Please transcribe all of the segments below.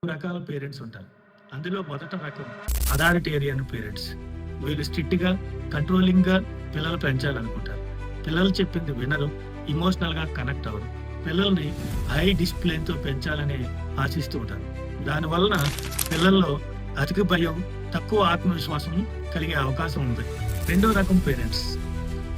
రకాల పేరెంట్స్ ఉంటారు. అందులో మొదట రకం అథారిటేరియన్ పేరెంట్స్. వీళ్ళు స్ట్రిక్ట్‌గా, కంట్రోలింగ్‌గా పిల్లలు పెంచాలనుకుంటారు. పిల్లలు చెప్పింది వినరు, ఎమోషనల్‌గా కనెక్ట్ అవ్వరు. పిల్లల్ని హై డిసిప్లిన్‌తో పెంచాలని ఆశిస్తూ ఉంటారు. దానివలన పిల్లల్లో అధిక భయం, తక్కువ ఆత్మవిశ్వాసం కలిగే అవకాశం ఉంది. రెండో రకం పేరెంట్స్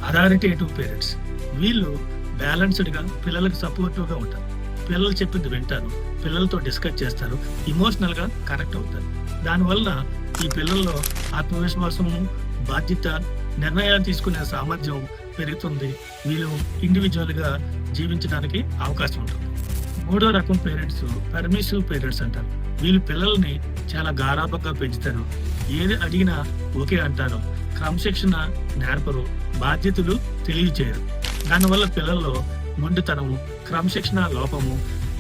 అథారిటేటివ్ పేరెంట్స్. వీళ్ళు బ్యాలెన్స్‌డ్‌గా పిల్లలకు సపోర్టివ్‌గా ఉంటారు. పిల్లలు చెప్పింది వింటారు, పిల్లలతో డిస్కస్ చేస్తారు, ఎమోషనల్‌గా కనెక్ట్ అవుతారు. దానివలన ఈ పిల్లల్లో ఆత్మవిశ్వాసము, బాధ్యత, నిర్ణయాలు తీసుకునే సామర్థ్యం పెరుగుతుంది. వీళ్ళు ఇండివిడ్యువల్‌గా జీవించడానికి అవకాశం ఉంటుంది. మూడో రకం పేరెంట్స్ పర్మిసివ్ పేరెంట్స్ అంటారు. వీళ్ళు పిల్లల్ని చాలా గారాబంగా పెంచుతారు. ఏది అడిగినా ఓకే అంటారు. క్రమశిక్షణ నేర్పరు, బాధ్యతలు తెలియజేయరు. దానివల్ల పిల్లల్లో మొండితనము, క్రమశిక్షణ లోపము,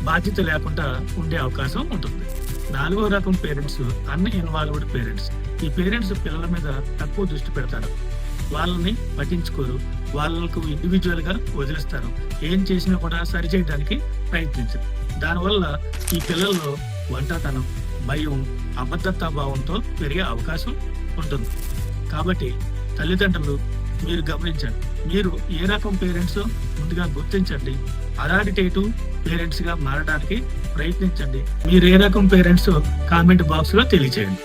బాధ్యత లేకుండా ఉండే అవకాశం ఉంటుంది. నాలుగో రకం పేరెంట్స్ అన్ని ఇన్వాల్వ్డ్ పేరెంట్స్. ఈ పేరెంట్స్ పిల్లల మీద తక్కువ దృష్టి పెడతారు, వాళ్ళని పట్టించుకోరు, వాళ్ళకు ఇండివిజువల్ గా వదిలేస్తారు. ఏం చేసినా కూడా సరిచేయడానికి ప్రయత్నించరు. దానివల్ల ఈ పిల్లల్లో ఒంటరితనం, భయం, అభద్రతా భావంతో పెరిగే అవకాశం ఉంటుంది. కాబట్టి తల్లిదండ్రులు మీరు గమనించండి, మీరు ఏ రకం పేరెంట్స్ ముందుగా గుర్తించండి. అథారిటేటివ్ పేరెంట్స్ గా మారడానికి ప్రయత్నించండి. మీరు ఏ రకం పేరెంట్స్ కామెంట్ బాక్స్ లో తెలియచేయండి.